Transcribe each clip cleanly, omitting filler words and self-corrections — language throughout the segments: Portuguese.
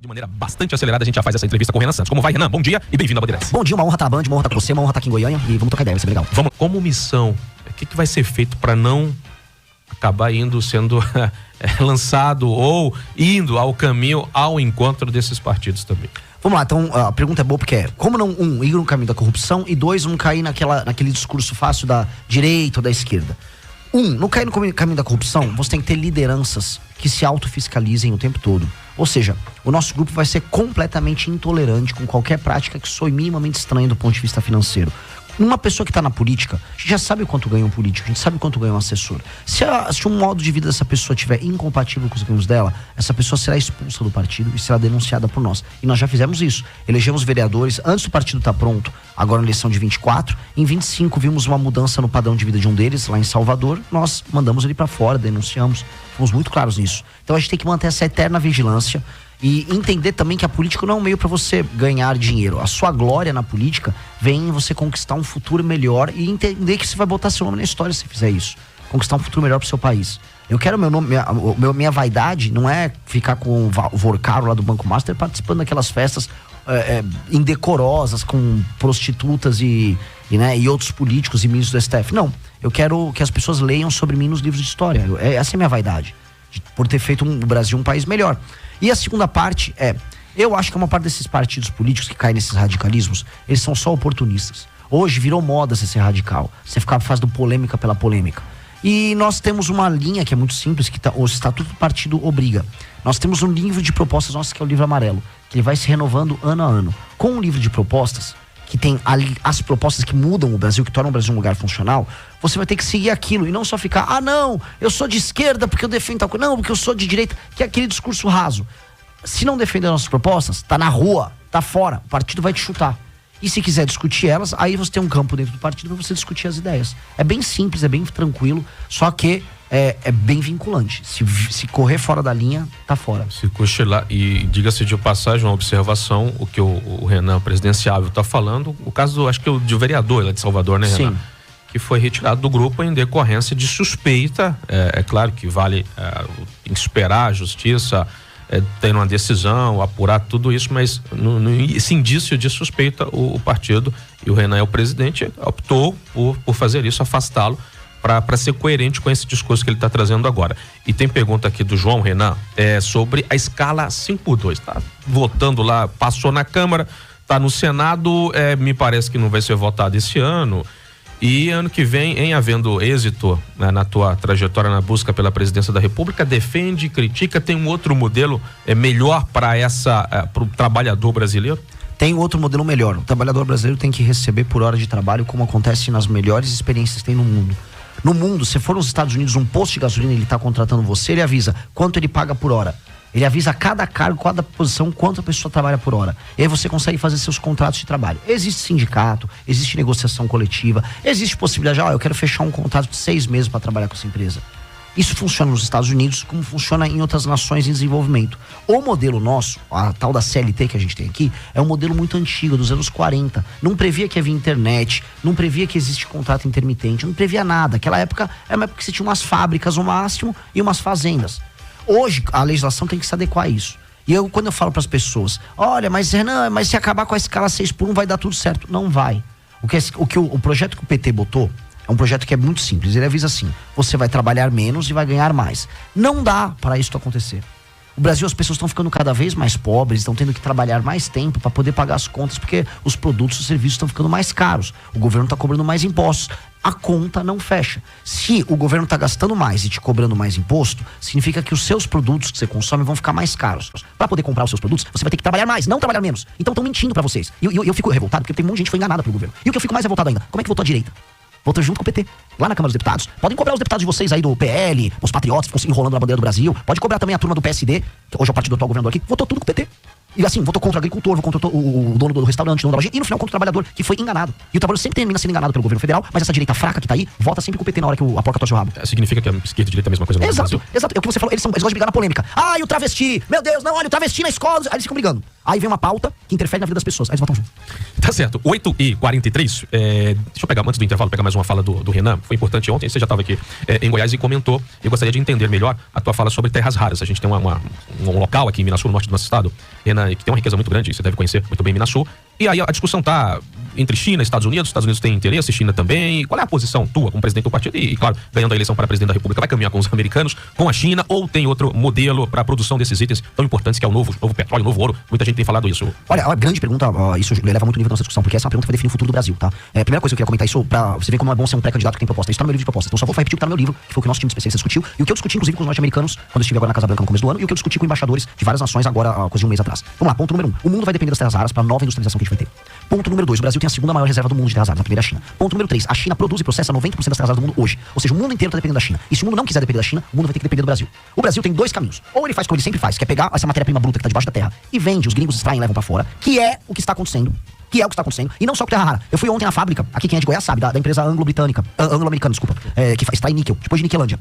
De maneira bastante acelerada, a gente já faz essa entrevista com o Renan Santos. Como vai, Renan? Bom dia e bem-vindo ao Bandeirantes. Bom dia, uma honra estar na Band, uma honra estar com você, uma honra estar aqui em Goiânia e vamos trocar ideia, vai ser legal. Como missão, o que vai ser feito para não acabar sendo lançado ou indo ao caminho, ao encontro desses partidos também? Vamos lá, então a pergunta é boa porque é, como não, ir no caminho da corrupção e dois, não cair naquele discurso fácil da direita ou da esquerda. Não cair no caminho da corrupção, você tem que ter lideranças que se autofiscalizem o tempo todo. Ou seja, o nosso grupo vai ser completamente intolerante com qualquer prática que soe minimamente estranha do ponto de vista financeiro. Uma pessoa que está na política, a gente já sabe quanto ganha um político, a gente sabe quanto ganha um assessor. Se um modo de vida dessa pessoa estiver incompatível com os ganhos dela, essa pessoa será expulsa do partido e será denunciada por nós. E nós já fizemos isso. Elegemos vereadores antes do partido estar pronto, agora na eleição de 24. Em 25 vimos uma mudança no padrão de vida de um deles, lá em Salvador. Nós mandamos ele para fora, denunciamos. Fomos muito claros nisso. Então a gente tem que manter essa eterna vigilância e entender também que a política não é um meio para você ganhar dinheiro. A sua glória na política vem em você conquistar um futuro melhor e entender que você vai botar seu nome na história se fizer isso. Conquistar um futuro melhor pro seu país. Eu quero meu nome, minha vaidade não é ficar com o Vorcaro lá do Banco Master participando daquelas festas indecorosas com prostitutas e outros políticos e ministros do STF. Não, eu quero que as pessoas leiam sobre mim nos livros de história. Essa é a minha vaidade, por ter feito o Brasil um país melhor. E a segunda parte eu acho que uma parte desses partidos políticos que caem nesses radicalismos, eles são só oportunistas. Hoje virou moda você ser radical, você ficar fazendo polêmica pela polêmica. E nós temos uma linha que é muito simples, que o Estatuto do Partido obriga. Nós temos um livro de propostas nossas, que é o livro amarelo, que ele vai se renovando ano a ano. Com um livro de propostas, que tem ali as propostas que mudam o Brasil, que tornam o Brasil um lugar funcional, você vai ter que seguir aquilo e não só ficar, não, eu sou de esquerda porque eu defendo tal coisa, não, porque eu sou de direita, que é aquele discurso raso. Se não defender as nossas propostas, tá na rua, tá fora, o partido vai te chutar. E se quiser discutir elas, aí você tem um campo dentro do partido para você discutir as ideias. É bem simples, é bem tranquilo, só que é bem vinculante. Se correr fora da linha, tá fora. Se cochilar, e diga-se de passagem, uma observação, o que o Renan presidenciável tá falando, o caso, acho que o de vereador lá de Salvador, né, Renan? Sim. Que foi retirado do grupo em decorrência de suspeita. É claro que vale esperar a justiça ter uma decisão, apurar tudo isso, mas esse indício de suspeita, o partido, e o Renan é o presidente, optou por fazer isso, afastá-lo, para ser coerente com esse discurso que ele está trazendo agora. E tem pergunta aqui do João Renan sobre a escala 5x2. Tá votando lá, passou na Câmara, tá no Senado, me parece que não vai ser votado esse ano. E ano que vem, em havendo êxito na tua trajetória na busca pela presidência da República, defende, critica, tem um outro modelo melhor para o trabalhador brasileiro? Tem outro modelo melhor. O trabalhador brasileiro tem que receber por hora de trabalho, como acontece nas melhores experiências que tem no mundo. No mundo, se for nos Estados Unidos, um posto de gasolina, ele está contratando você, ele avisa quanto ele paga por hora. Ele avisa cada cargo, cada posição, quanto a pessoa trabalha por hora. E aí você consegue fazer seus contratos de trabalho. Existe sindicato, existe negociação coletiva, existe possibilidade de, eu quero fechar um contrato de 6 meses para trabalhar com essa empresa. Isso funciona nos Estados Unidos, como funciona em outras nações em desenvolvimento. O modelo nosso, a tal da CLT que a gente tem aqui, é um modelo muito antigo, dos anos 40. Não previa que havia internet, não previa que existe contrato intermitente, não previa nada. Aquela época era uma época que você tinha umas fábricas no máximo e umas fazendas. Hoje, a legislação tem que se adequar a isso. E quando eu falo para as pessoas, olha, mas Renan, se acabar com a escala 6x1 vai dar tudo certo. Não vai. O projeto que o PT botou é um projeto que é muito simples. Ele avisa assim, você vai trabalhar menos e vai ganhar mais. Não dá para isso acontecer. O Brasil, as pessoas estão ficando cada vez mais pobres, estão tendo que trabalhar mais tempo para poder pagar as contas, porque os produtos e os serviços estão ficando mais caros. O governo está cobrando mais impostos. A conta não fecha. Se o governo está gastando mais e te cobrando mais imposto, significa que os seus produtos que você consome vão ficar mais caros. Para poder comprar os seus produtos, você vai ter que trabalhar mais, não trabalhar menos. Então estão mentindo para vocês. E eu fico revoltado, porque tem um monte de gente que foi enganada pelo governo. E o que eu fico mais revoltado ainda, como é que votou a direita? Votou junto com o PT, lá na Câmara dos Deputados. Podem cobrar os deputados de vocês aí do PL, os patriotas que ficam se enrolando na bandeira do Brasil. Pode cobrar também a turma do PSD, que hoje é o partido do atual governador aqui. Votou tudo com o PT. E assim, votou contra o agricultor, votou contra o dono do restaurante, o dono da loja, e no final contra o trabalhador, que foi enganado. E o trabalhador sempre termina sendo enganado pelo governo federal, mas essa direita fraca que tá aí, vota sempre com o PT na hora que a porca torce o rabo. Significa que a esquerda e a direita é a mesma coisa no Brasil? Exato. É o que você falou, eles gostam de brigar na polêmica. E o travesti, meu Deus, não, olha, o travesti na escola, aí eles ficam brigando. Aí vem uma pauta que interfere na vida das pessoas, aí eles votam junto. Tá certo, 8h43, deixa eu pegar, antes do intervalo, pegar mais uma fala do Renan, foi importante ontem, você já estava aqui em Goiás e comentou, eu gostaria de entender melhor a tua fala sobre terras raras. A gente tem um local aqui em Minasul, no norte do nosso estado, Renan, que tem uma riqueza muito grande, você deve conhecer muito bem Minasul, e aí a discussão tá entre China e Estados Unidos têm interesse, China também. Qual é a posição tua como presidente do partido e, claro, ganhando a eleição para presidente da República, vai caminhar com os americanos, com a China, ou tem outro modelo para a produção desses itens tão importantes que é o novo petróleo, o novo ouro? Muita gente tem falado isso. Olha, a grande pergunta, isso leva muito nível da nossa discussão, porque essa é uma pergunta que vai definir o futuro do Brasil, tá? Primeira coisa que eu queria comentar isso, pra você ver como é bom ser um pré-candidato que tem proposta. Isso tá no meu livro de proposta. Então só vou repetir o que tá no meu livro, que foi o que o nosso time de especialistas discutiu, e o que eu discuti, inclusive, com os norte-americanos, quando eu estive agora na Casa Branca no começo do ano, e o que eu discuti com embaixadores de várias nações agora, coisa de um mês atrás. Vamos lá, ponto número 1. O mundo vai depender das terras raras para a nova industrialização que a gente vai ter. Ponto número 2. O Brasil tem a segunda maior reserva do mundo de terras raras, a primeira é a China. Ponto número 3. A China produz e processa 90% das terras raras do mundo hoje. Ou seja, o mundo inteiro está dependendo da China. E se o mundo não quiser depender da China, o mundo vai ter que depender do Brasil. O Brasil tem dois caminhos. Ou ele faz como ele sempre faz, que é pegar essa matéria-prima bruta que está debaixo da terra e vende, os gringos extraem e levam para fora, que é o que está acontecendo. E não só com terra rara. Eu fui ontem na fábrica, aqui quem é de Goiás sabe, da empresa anglo-americana, desculpa, que extrai níquel, depois de Niquelândia.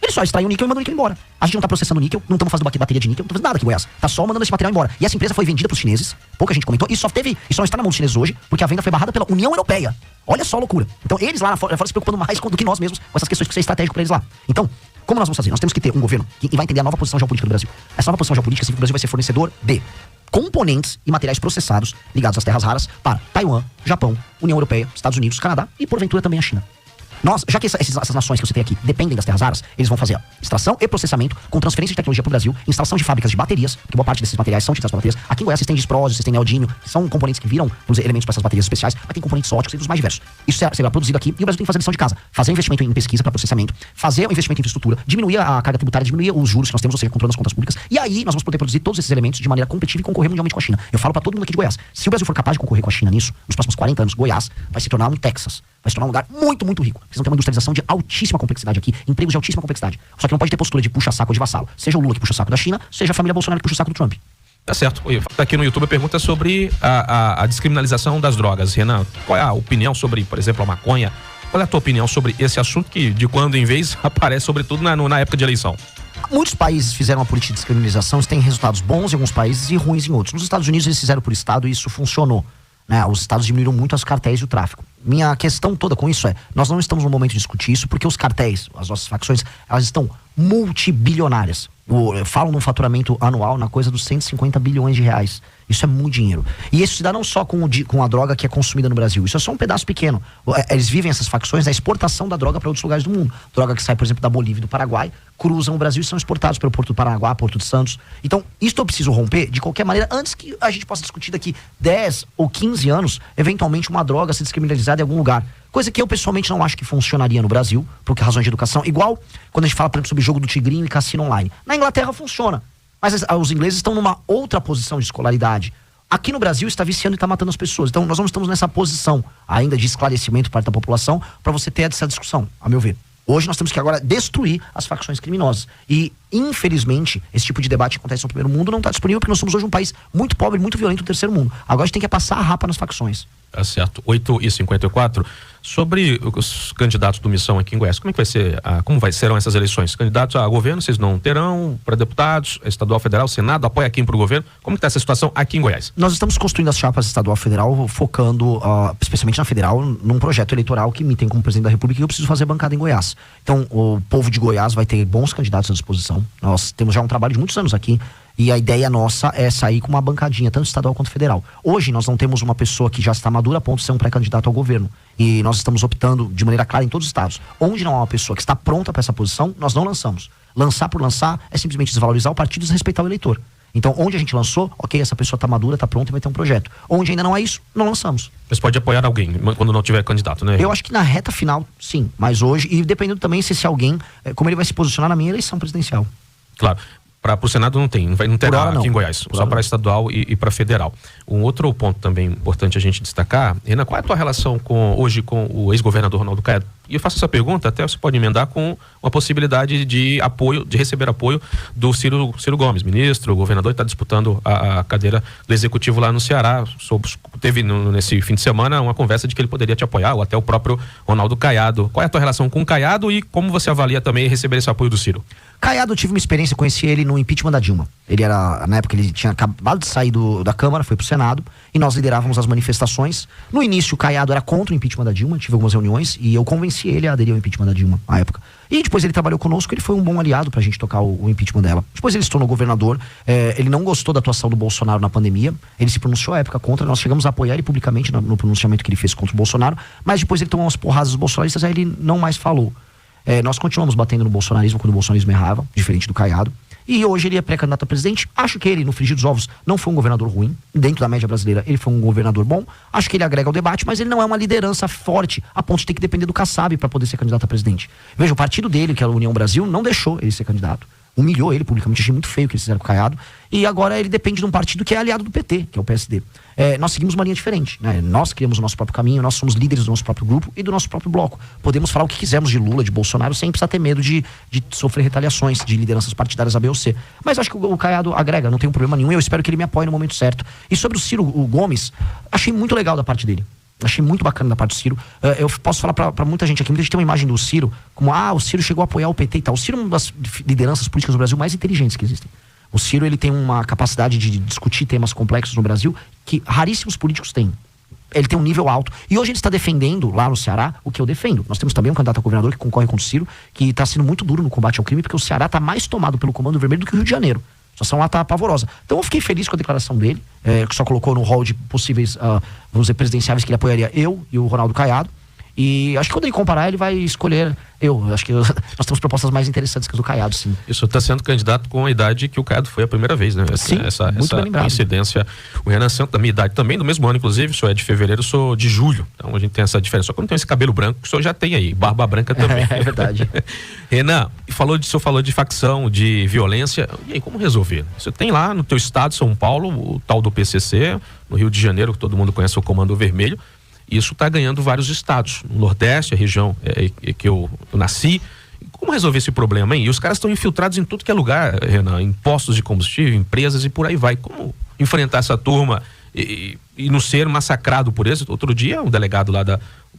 Ele só extrai o níquel e manda o níquel embora. A gente não tá processando níquel, não estamos fazendo bateria de níquel, não estamos fazendo nada aqui em Goiás. Tá só mandando esse material embora. E essa empresa foi vendida pros chineses, pouca gente comentou, e só não está na mão dos chineses hoje, porque a venda foi barrada pela União Europeia. Olha só a loucura. Então eles lá fora se preocupando mais do que nós mesmos com essas questões que são estratégicas pra eles lá. Então, como nós vamos fazer? Nós temos que ter um governo que vai entender a nova posição geopolítica do Brasil. Essa nova posição geopolítica significa que o Brasil vai ser fornecedor de componentes e materiais processados ligados às terras raras para Taiwan, Japão, União Europeia, Estados Unidos, Canadá e porventura também a China. Já que essas nações que eu citei aqui dependem das terras raras, eles vão fazer extração e processamento com transferência de tecnologia para o Brasil, instalação de fábricas de baterias, porque boa parte desses materiais são utilizados para baterias. Aqui em Goiás vocês têm disprósio, vocês têm neodímio, que são componentes que viram, vamos dizer, elementos para essas baterias especiais, mas tem componentes óticos e dos mais diversos. Isso será produzido aqui e o Brasil tem que fazer lição de casa. Fazer investimento em pesquisa para processamento, fazer o investimento em infraestrutura, diminuir a carga tributária, diminuir os juros que nós temos, ou seja, controlando as contas públicas, e aí nós vamos poder produzir todos esses elementos de maneira competitiva e concorrer mundialmente com a China. Eu falo para todo mundo aqui de Goiás, se o Brasil for capaz de concorrer com a China nisso, nos próximos 40 anos, Goiás vai se tornar um Texas. Vai se tornar um lugar muito, muito rico. Vocês vão ter uma industrialização de altíssima complexidade aqui, empregos de altíssima complexidade. Só que não pode ter postura de puxa-saco ou de vassalo. Seja o Lula que puxa o saco da China, seja a família Bolsonaro que puxa o saco do Trump. Tá certo. Aqui no YouTube a pergunta sobre a descriminalização das drogas. Renan, qual é a opinião sobre, por exemplo, a maconha? Qual é a tua opinião sobre esse assunto que de quando em vez aparece sobretudo na época de eleição? Muitos países fizeram uma política de descriminalização, isso tem resultados bons em alguns países e ruins em outros. Nos Estados Unidos eles fizeram por estado e isso funcionou. Os estados diminuíram muito os cartéis e o tráfico. Minha questão toda com isso nós não estamos no momento de discutir isso porque os cartéis, as nossas facções, elas estão multibilionárias. Falam num faturamento anual na coisa dos 150 bilhões de reais. Isso é muito dinheiro. E isso se dá não só com a droga que é consumida no Brasil. Isso é só um pedaço pequeno. Eles vivem essas facções da exportação da droga para outros lugares do mundo. Droga que sai, por exemplo, da Bolívia e do Paraguai, cruzam o Brasil e são exportados pelo Porto do Paranaguá, Porto de Santos. Então, isso eu preciso romper de qualquer maneira antes que a gente possa discutir daqui 10 ou 15 anos, eventualmente uma droga ser descriminalizada em algum lugar. Coisa que eu pessoalmente não acho que funcionaria no Brasil, por razões de educação. Igual quando a gente fala, por exemplo, sobre jogo do tigrinho e cassino online. Na Inglaterra funciona, mas os ingleses estão numa outra posição de escolaridade. Aqui no Brasil está viciando e está matando as pessoas. Então nós não estamos nessa posição ainda de esclarecimento parte da população para você ter essa discussão, a meu ver. Hoje nós temos que agora destruir as facções criminosas. E, infelizmente, esse tipo de debate que acontece no primeiro mundo não está disponível porque nós somos hoje um país muito pobre, muito violento no terceiro mundo. Agora a gente tem que passar a rapa nas facções. Tá certo. 8h54. Sobre os candidatos do Missão aqui em Goiás, como é que vai ser, serão essas eleições? Candidatos a governo, vocês não terão? Para deputados, estadual, federal, Senado, apoia quem para o governo? Como que está essa situação aqui em Goiás? Nós estamos construindo as chapas estadual e federal, focando, especialmente na federal, num projeto eleitoral que me tem como presidente da República e eu preciso fazer bancada em Goiás. Então, o povo de Goiás vai ter bons candidatos à disposição. Nós temos já um trabalho de muitos anos aqui. E a ideia nossa é sair com uma bancadinha, tanto estadual quanto federal. Hoje nós não temos uma pessoa que já está madura a ponto de ser um pré-candidato ao governo. E nós estamos optando de maneira clara em todos os estados. Onde não há uma pessoa que está pronta para essa posição, nós não lançamos. Lançar por lançar é simplesmente desvalorizar o partido e desrespeitar o eleitor. Então, onde a gente lançou, ok, essa pessoa está madura, está pronta e vai ter um projeto. Onde ainda não é isso, não lançamos. Mas pode apoiar alguém quando não tiver candidato, né? Eu acho que na reta final, sim. Mas hoje, e dependendo também se alguém, como ele vai se posicionar na minha eleição presidencial. Claro. Para o Senado não terá aqui em Goiás, só para estadual e para federal. Um outro ponto também importante a gente destacar, Renan, qual é a tua relação hoje com o ex-governador Ronaldo Caiado? E eu faço essa pergunta, até você pode emendar com uma possibilidade de apoio, de receber apoio do Ciro Gomes, ministro, governador, está disputando a cadeira do executivo lá no Ceará. Teve nesse fim de semana uma conversa de que ele poderia te apoiar, ou até o próprio Ronaldo Caiado. Qual é a tua relação com o Caiado e como você avalia também receber esse apoio do Ciro? Caiado, eu tive uma experiência, conheci ele no impeachment da Dilma. Ele era, na época, ele tinha acabado de sair da Câmara, foi pro Senado, e nós liderávamos as manifestações. No início, o Caiado era contra o impeachment da Dilma, tive algumas reuniões, e eu convenci ele a aderir ao impeachment da Dilma, na época. E depois ele trabalhou conosco, ele foi um bom aliado pra gente tocar o impeachment dela. Depois ele se tornou governador, ele não gostou da atuação do Bolsonaro na pandemia, ele se pronunciou à época contra, nós chegamos a apoiar ele publicamente no pronunciamento que ele fez contra o Bolsonaro, mas depois ele tomou umas porradas dos bolsonaristas, aí ele não mais falou. Nós continuamos batendo no bolsonarismo quando o bolsonarismo errava, diferente do Caiado. E hoje ele é pré-candidato a presidente. Acho que ele, no frigir dos ovos, não foi um governador ruim. Dentro da média brasileira, ele foi um governador bom. Acho que ele agrega ao debate, mas ele não é uma liderança forte a ponto de ter que depender do Kassab para poder ser candidato a presidente. Veja, o partido dele, que é a União Brasil, não deixou ele ser candidato. Humilhou ele publicamente, achei muito feio o que eles fizeram com o Caiado. E agora ele depende de um partido que é aliado do PT, que é o PSD. Nós seguimos uma linha diferente, né? Nós criamos o nosso próprio caminho, nós somos líderes do nosso próprio grupo e do nosso próprio bloco. Podemos falar o que quisermos de Lula, de Bolsonaro, sem precisar ter medo de sofrer retaliações de lideranças partidárias A, B ou C. Mas acho que o Caiado agrega, não tem problema nenhum, e eu espero que ele me apoie no momento certo. E sobre o Ciro Gomes, achei muito legal da parte dele. Achei muito bacana da parte do Ciro. Eu posso falar pra muita gente aqui, muita gente tem uma imagem do Ciro como, o Ciro chegou a apoiar o PT e tal. O Ciro é uma das lideranças políticas do Brasil mais inteligentes que existem. O Ciro, ele tem uma capacidade de discutir temas complexos no Brasil que raríssimos políticos têm. Ele tem um nível alto. E hoje ele está defendendo lá no Ceará o que eu defendo. Nós temos também um candidato a governador que concorre contra o Ciro, que está sendo muito duro no combate ao crime, porque o Ceará está mais tomado pelo Comando Vermelho do que o Rio de Janeiro. A situação lá está pavorosa. Então eu fiquei feliz com a declaração dele, que só colocou no hall de possíveis, vamos dizer, presidenciáveis que ele apoiaria eu e o Ronaldo Caiado. E acho que quando ele comparar, ele vai escolher eu. Acho que nós temos propostas mais interessantes que as do Caiado, sim. Isso está sendo candidato com a idade que o Caiado foi a primeira vez, né? Sim, essa lembrado. coincidência. O Renan Santos, da minha idade também, do mesmo ano, inclusive, o senhor é de fevereiro, eu sou de julho. Então a gente tem essa diferença. Só que eu não tenho esse cabelo branco, que o senhor já tem aí, barba branca também. É verdade. Renan, o senhor falou de facção, de violência. E aí, como resolver? Você tem lá no teu estado, São Paulo, o tal do PCC, no Rio de Janeiro, que todo mundo conhece o Comando Vermelho. Isso está ganhando vários estados. No Nordeste, a região que eu nasci. Como resolver esse problema, hein? E os caras estão infiltrados em tudo que é lugar, Renan, em postos de combustível, empresas e por aí vai. Como enfrentar essa turma e não ser massacrado por eles? Outro dia, um delegado lá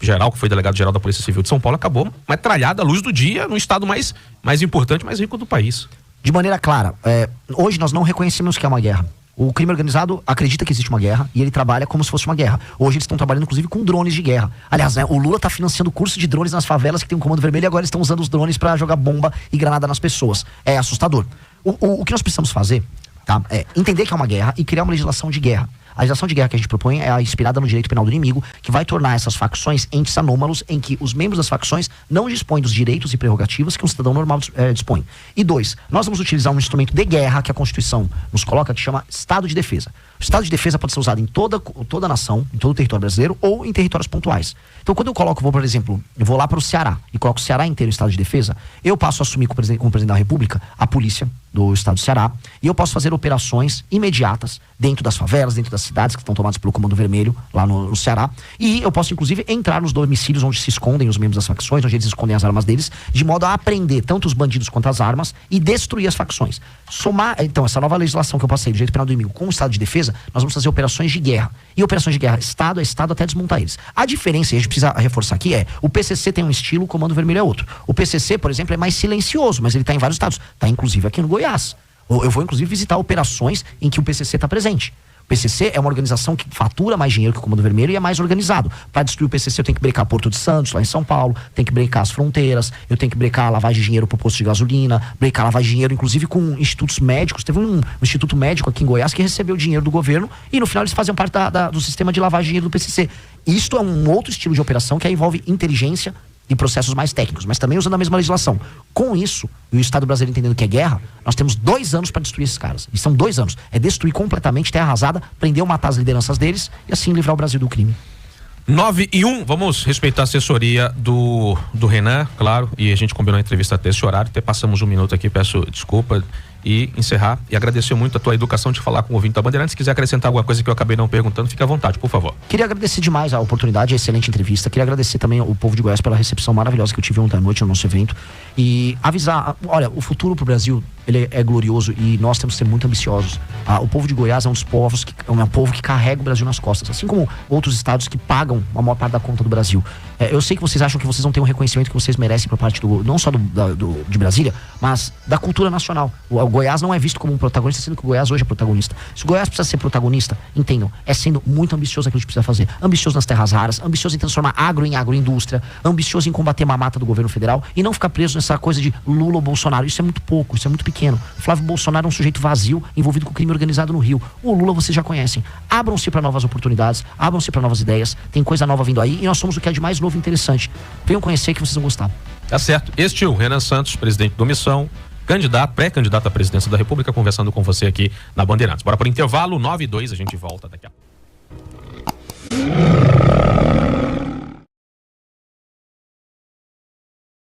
geral, que foi delegado-geral da Polícia Civil de São Paulo, acabou metralhado à luz do dia no estado mais importante, mais rico do país. De maneira clara, hoje nós não reconhecemos que é uma guerra. O crime organizado acredita que existe uma guerra e ele trabalha como se fosse uma guerra. Hoje eles estão trabalhando, inclusive, com drones de guerra. Aliás, o Lula está financiando curso de drones nas favelas que tem um Comando Vermelho e agora eles estão usando os drones para jogar bomba e granada nas pessoas. É assustador. O que nós precisamos fazer, tá, é entender que é uma guerra e criar uma legislação de guerra. A legislação de guerra que a gente propõe é a inspirada no direito penal do inimigo, que vai tornar essas facções entes anômalos em que os membros das facções não dispõem dos direitos e prerrogativas que um cidadão normal dispõe. E 2, nós vamos utilizar um instrumento de guerra que a Constituição nos coloca, que chama Estado de Defesa. O Estado de Defesa pode ser usado em toda a nação, em todo o território brasileiro ou em territórios pontuais. Então, quando por exemplo, eu vou lá para o Ceará e coloco o Ceará inteiro em Estado de Defesa, eu passo a assumir como presidente da República a polícia do Estado do Ceará e eu posso fazer operações imediatas dentro das favelas, dentro das cidades que estão tomadas pelo Comando Vermelho lá no Ceará, e eu posso inclusive entrar nos domicílios onde se escondem os membros das facções, onde eles escondem as armas deles, de modo a apreender tanto os bandidos quanto as armas e destruir as facções. Então, essa nova legislação que eu passei do direito penal do inimigo com o Estado de Defesa, nós vamos fazer operações de guerra. E operações de guerra, Estado a Estado, até desmontar eles. A diferença, e a gente precisa reforçar aqui, o PCC tem um estilo, o Comando Vermelho é outro. O PCC, por exemplo, é mais silencioso, mas ele está em vários estados. Está inclusive aqui no Goiás. Eu vou inclusive visitar operações em que o PCC está presente. O PCC é uma organização que fatura mais dinheiro que o Comando Vermelho e é mais organizado. Para destruir o PCC eu tenho que brecar Porto de Santos, lá em São Paulo, tenho que brecar as fronteiras, eu tenho que brecar a lavagem de dinheiro para o posto de gasolina, brecar a lavagem de dinheiro, inclusive com institutos médicos. Teve um instituto médico aqui em Goiás que recebeu dinheiro do governo e no final eles faziam parte do sistema de lavagem de dinheiro do PCC. Isto é um outro estilo de operação que envolve inteligência e processos mais técnicos, mas também usando a mesma legislação. Com isso, e o Estado brasileiro entendendo que é guerra, nós temos 2 anos para destruir esses caras. E são 2 anos. É destruir completamente, terra arrasada, prender ou matar as lideranças deles e assim livrar o Brasil do crime. 9:01, vamos respeitar a assessoria do Renan, claro, e a gente combinou a entrevista até esse horário, até passamos 1 minuto aqui, peço desculpa. e encerrar e agradecer muito a tua educação de falar com o ouvinte da Bandeirantes. Se quiser acrescentar alguma coisa que eu acabei não perguntando, fique à vontade, por favor. Queria agradecer demais a oportunidade, a excelente entrevista. Queria agradecer também ao povo de Goiás pela recepção maravilhosa que eu tive ontem à noite no nosso evento. E avisar, olha, o futuro pro Brasil, ele é glorioso e nós temos que ser muito ambiciosos. O povo de Goiás é um dos povos é um povo que carrega o Brasil nas costas, assim como outros estados que pagam a maior parte da conta do Brasil. Eu sei que vocês acham que vocês não têm o reconhecimento que vocês merecem por parte não só de Brasília, mas da cultura nacional. O Goiás não é visto como um protagonista, sendo que o Goiás hoje é protagonista. Se o Goiás precisa ser protagonista, entendam, é sendo muito ambicioso aquilo que a gente precisa fazer. Ambicioso nas terras raras, ambicioso em transformar agro em agroindústria, ambicioso em combater a mamata do governo federal e não ficar preso nessa coisa de Lula ou Bolsonaro. Isso é muito pouco, isso é muito pequeno. Flávio Bolsonaro é um sujeito vazio, envolvido com crime organizado no Rio. O Lula vocês já conhecem. Abram-se para novas oportunidades, abram-se para novas ideias, tem coisa nova vindo aí e nós somos o que é de mais novo e interessante. Venham conhecer que vocês vão gostar. Tá certo. Este é o Renan Santos, presidente do Missão, pré-candidato à presidência da República, conversando com você aqui na Bandeirantes. Bora para o intervalo, 9:02, a gente volta daqui a pouco.